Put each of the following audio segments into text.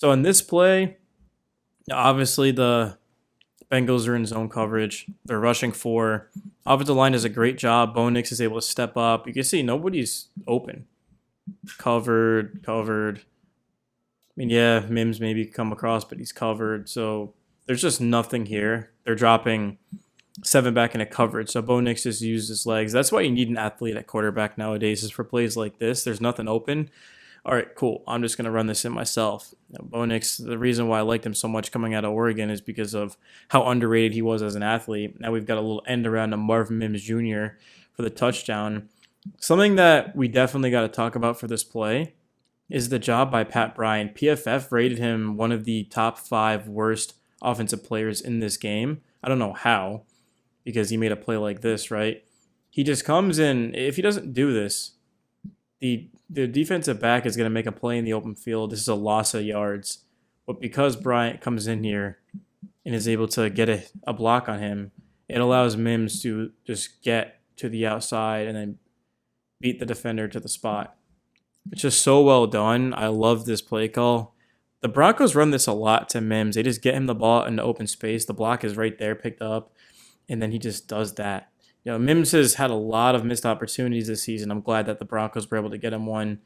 So in this play, obviously the Bengals are in zone coverage. They're rushing four. Offensive line does a great job. Bo Nix is able to step up. You can see nobody's open. Covered. I mean, yeah, Mims maybe come across, but he's covered. So there's just nothing here. They're dropping seven back into coverage. So Bo Nix just used his legs. That's why you need an athlete at quarterback nowadays, is for plays like this. There's nothing open. All right, cool. I'm just going to run this in myself. Bo Nix, the reason why I liked him so much coming out of Oregon is because of how underrated he was as an athlete. Now we've got a little end around to Marvin Mims Jr. for the touchdown. Something that we definitely got to talk about for this play is the job by Pat Bryant. PFF rated him one of the top 5 worst offensive players in this game. I don't know how, because he made a play like this, right? He just comes in. If he doesn't do this, the defensive back is going to make a play in the open field. This is a loss of yards. But because Bryant comes in here and is able to get a block on him, it allows Mims to just get to the outside and then beat the defender to the spot. It's just so well done. I love this play call. The Broncos run this a lot to Mims. They just get him the ball in the open space. The block is right there, picked up, and then he just does that. You know, Mims has had a lot of missed opportunities this season. I'm glad that the Broncos were able to get him one.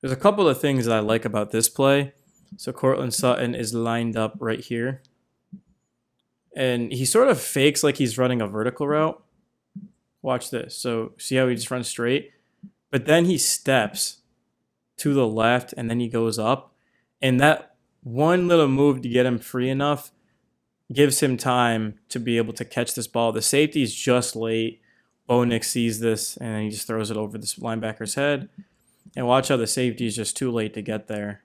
There's a couple of things that I like about this play. So Cortland Sutton is lined up right here. And he sort of fakes like he's running a vertical route. Watch this. So see how he just runs straight? But then he steps to the left and then he goes up. And that one little move to get him free enough gives him time to be able to catch this ball. The safety's just late. Bo Nix sees this and he just throws it over this linebacker's head. And watch how the safety is just too late to get there.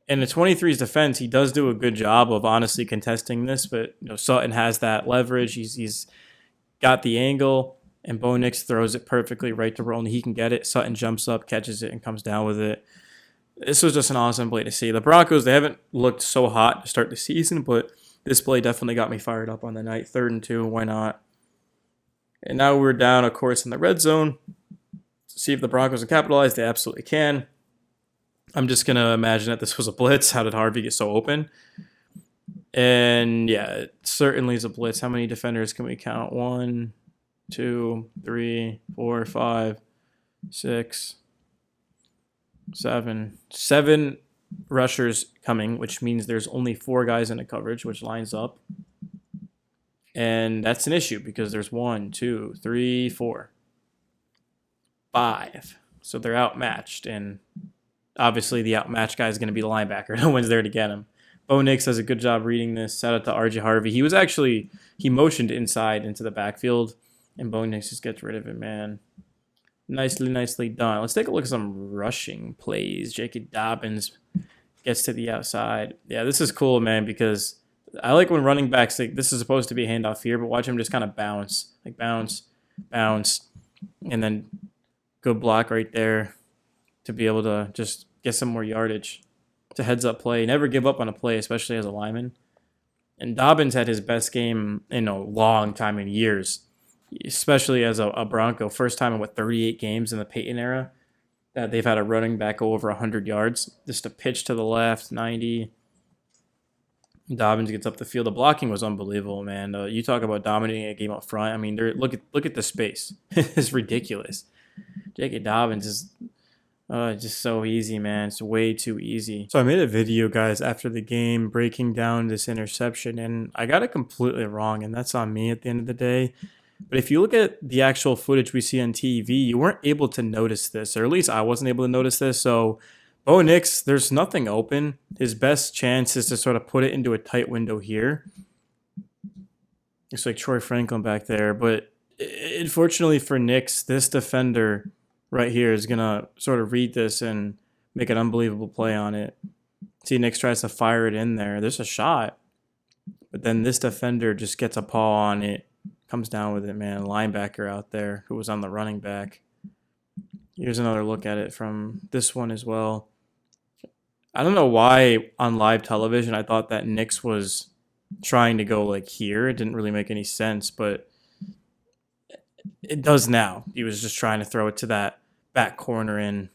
In the 23's defense, he does do a good job of honestly contesting this, but Sutton has that leverage. He's got the angle, and Bo Nix throws it perfectly right to where only he can get it. Sutton jumps up, catches it, and comes down with it. This was just an awesome play to see. The Broncos, they haven't looked so hot to start the season, but this play definitely got me fired up on the night. 3rd and 2, why not? And now we're down, of course, in the red zone. See if the Broncos can capitalize. They absolutely can. I'm just going to imagine that this was a blitz. How did Harvey get so open? And yeah, it certainly is a blitz. How many defenders can we count? 1, 2, 3, 4, 5, 6, 7. 7 rushers coming, which means there's only 4 guys in the coverage, which lines up. And that's an issue because there's 1, 2, 3, 4, 5. So they're outmatched. And obviously the outmatched guy is going to be the linebacker. No one's there to get him. Bo Nix does a good job reading this. Shout out to RJ Harvey. He motioned inside into the backfield, and Bo Nix just gets rid of it, man. Nicely done. Let's take a look at some rushing plays. J.K. Dobbins gets to the outside. Yeah, this is cool, man, because I like when running backs, like, this is supposed to be a handoff here, but watch him just kind of bounce. Like bounce, and then good block right there to be able to just get some more yardage. It's a heads-up play. Never give up on a play, especially as a lineman. And Dobbins had his best game in a long time, in years, especially as a Bronco. First time in, 38 games in the Peyton era that they've had a running back go over 100 yards. Just a pitch to the left, 90. Dobbins gets up the field. The blocking was unbelievable, man. You talk about dominating a game up front. I mean, look at the space. It's ridiculous. J.K. Dobbins is just so easy, man. It's way too easy. So I made a video, guys, after the game breaking down this interception, and I got it completely wrong, and that's on me at the end of the day. But if you look at the actual footage we see on TV, you weren't able to notice this, or at least I wasn't able to notice this. So Bo Nix, there's nothing open. His best chance is to sort of put it into a tight window here. It's like Troy Franklin back there. But unfortunately for Nix, this defender right here is going to sort of read this and make an unbelievable play on it. See, Nix tries to fire it in there. There's a shot. But then this defender just gets a paw on it. Comes down with it, man. Linebacker out there who was on the running back. Here's another look at it from this one as well. I don't know why on live television I thought that Nix was trying to go like here. It didn't really make any sense, but it does now. He was just trying to throw it to that back corner, and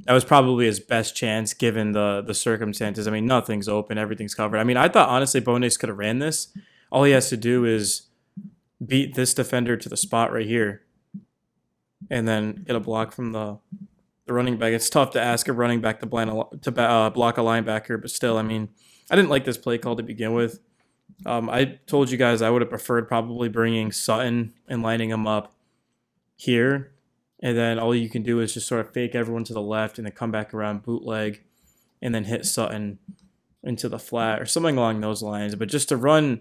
That was probably his best chance given the circumstances. I mean, nothing's open, everything's covered. I mean, I thought honestly Bo Nix could have ran this. All he has to do is beat this defender to the spot right here, and then get a block from the running back. It's tough to ask a running back to block a linebacker, but still, I mean, I didn't like this play call to begin with. I told you guys I would have preferred probably bringing Sutton and lining him up here, and then all you can do is just sort of fake everyone to the left and then come back around bootleg and then hit Sutton into the flat or something along those lines. But just to run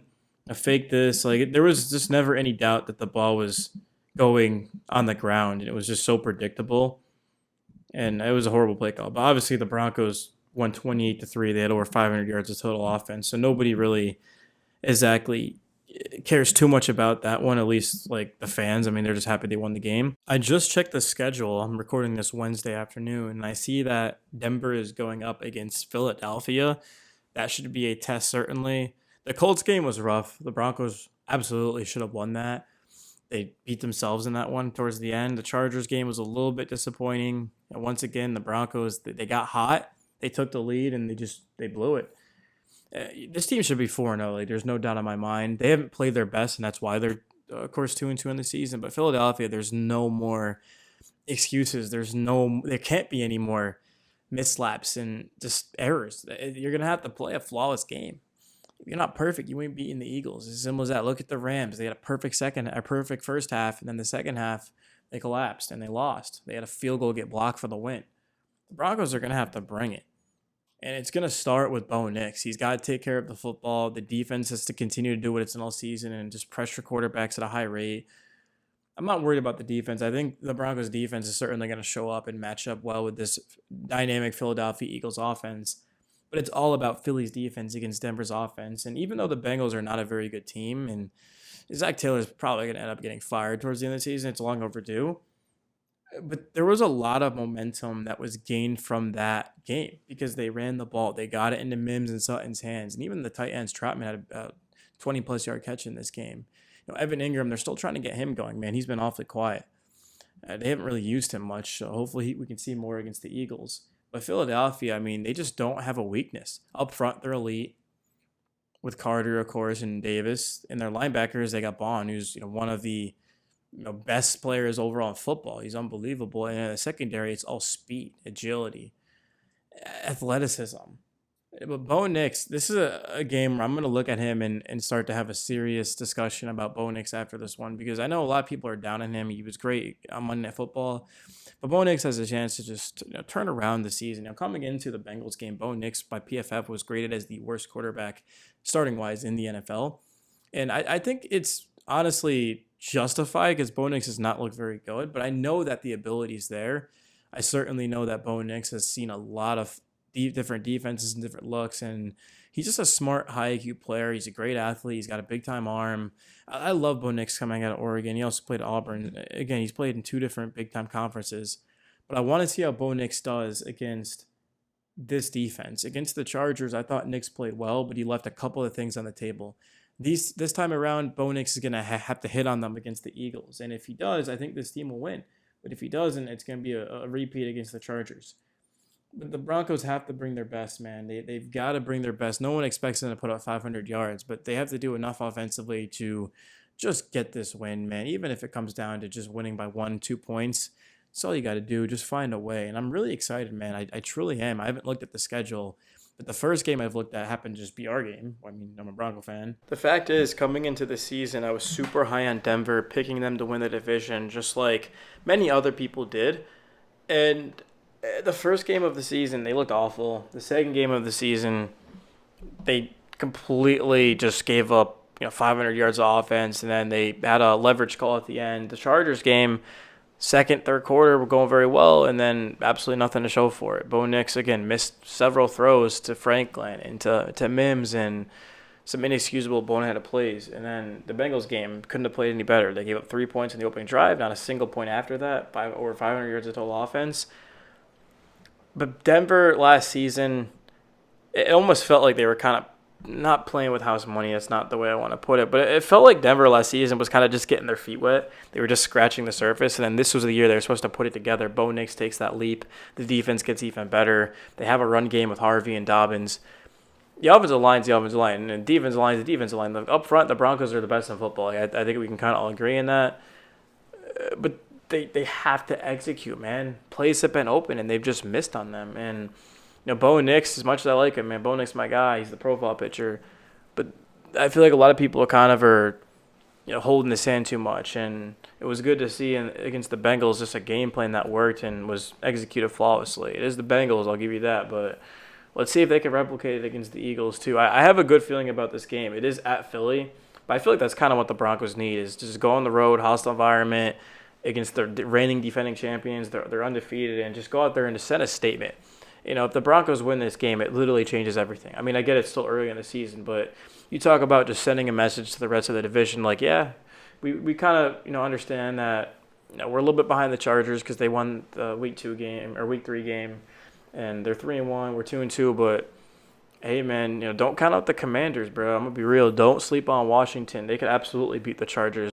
a fake this, like there was just never any doubt that the ball was going on the ground, and it was just so predictable. And it was a horrible play call. But obviously the Broncos won 28-3. They had over 500 yards of total offense, so nobody really exactly cares too much about that one, at least like the fans. I mean, they're just happy they won the game. I just checked the schedule. I'm recording this Wednesday afternoon, and I see that Denver is going up against Philadelphia. That should be a test, certainly. The Colts game was rough. The Broncos absolutely should have won that. They beat themselves in that one towards the end. The Chargers game was a little bit disappointing. And once again, the Broncos, they got hot. They took the lead, and they blew it. This team should be 4-0. Like, there's no doubt in my mind. They haven't played their best, and that's why they're, of course, 2-2 in the season. But Philadelphia, there's no more excuses. There can't be any more mislaps and just errors. You're going to have to play a flawless game. If you're not perfect, you ain't beating the Eagles. As simple as that. Look at the Rams. They had a perfect first half, and then the second half, they collapsed, and they lost. They had a field goal get blocked for the win. The Broncos are going to have to bring it. And it's going to start with Bo Nix. He's got to take care of the football. The defense has to continue to do what it's done all season and just pressure quarterbacks at a high rate. I'm not worried about the defense. I think the Broncos defense is certainly going to show up and match up well with this dynamic Philadelphia Eagles offense. But it's all about Philly's defense against Denver's offense. And even though the Bengals are not a very good team, and Zach Taylor's probably going to end up getting fired towards the end of the season, it's long overdue. But there was a lot of momentum that was gained from that game because they ran the ball. They got it into Mims and Sutton's hands. And even the tight ends, Trotman had a 20-plus yard catch in this game. Evan Ingram, they're still trying to get him going, man. He's been awfully quiet. They haven't really used him much, so hopefully we can see more against the Eagles. But Philadelphia, I mean, they just don't have a weakness. Up front, they're elite with Carter, of course, and Davis. And their linebackers, they got Bond, who's one of the best players overall in football. He's unbelievable. And in the secondary, it's all speed, agility, athleticism. But Bo Nix, this is a game where I'm going to look at him and start to have a serious discussion about Bo Nix after this one, because I know a lot of people are down on him. He was great on Monday Night Football. But Bo Nix has a chance to just turn around the season. Coming into the Bengals game, Bo Nix by PFF was graded as the worst quarterback starting-wise in the NFL. And I think it's honestly justified because Bo Nix has not looked very good. But I know that the ability is there. I certainly know that Bo Nix has seen a lot of different defenses and different looks, and he's just a smart, high IQ player. He's a great athlete. He's got a big-time arm. I love Bo Nix coming out of Oregon. He also played at Auburn. Again, he's played in 2 different big-time conferences. But I want to see how Bo Nix does against this defense. Against the Chargers, I thought Nix played well, but he left a couple of things on the table. This time around, Bo Nix is going to have to hit on them against the Eagles. And if he does, I think this team will win. But if he doesn't, it's going to be a repeat against the Chargers. But the Broncos have to bring their best, man. They've got to bring their best. No one expects them to put up 500 yards, but they have to do enough offensively to just get this win, man. Even if it comes down to just winning by 1-2 points, that's all you got to do. Just find a way. And I'm really excited, man. I truly am. I haven't looked at the schedule, but the first game I've looked at happened to just be our game. I mean, I'm a Bronco fan. The fact is, coming into the season, I was super high on Denver, picking them to win the division, just like many other people did. And the first game of the season, they looked awful. The second game of the season, they completely just gave up 500 yards of offense, and then they had a leverage call at the end. The Chargers game, second, third quarter were going very well, and then absolutely nothing to show for it. Bo Nix, again, missed several throws to Franklin and to Mims and some inexcusable boneheaded plays. And then the Bengals game couldn't have played any better. They gave up 3 points in the opening drive, not a single point after that, over 500 yards of total offense. But Denver last season, it almost felt like they were kind of not playing with house money. That's not the way I want to put it. But it felt like Denver last season was kind of just getting their feet wet. They were just scratching the surface. And then this was the year they were supposed to put it together. Bo Nix takes that leap. The defense gets even better. They have a run game with Harvey and Dobbins. The offensive line's the offensive line, and the defensive line's the defensive line. Up front, the Broncos are the best in football. I think we can kind of all agree in that. But they have to execute, man. Plays have been open, and they've just missed on them. And Bo Nix, as much as I like him, man, Bo Nix, my guy. He's the profile pitcher. But I feel like a lot of people are holding the sand too much. And it was good to see against the Bengals just a game plan that worked and was executed flawlessly. It is the Bengals, I'll give you that. But let's see if they can replicate it against the Eagles, too. I have a good feeling about this game. It is at Philly. But I feel like that's kind of what the Broncos need is just go on the road, hostile environment against the reigning defending champions. They're undefeated, and just go out there and just send a statement. If the Broncos win this game, it literally changes everything. I mean, I get it's still early in the season, but you talk about just sending a message to the rest of the division, like, yeah, we kind of understand that we're a little bit behind the Chargers because they won the week 3 game, and they're 3-1, we're 2-2, but hey, man, don't count out the Commanders, bro. I'm gonna be real. Don't sleep on Washington. They could absolutely beat the Chargers.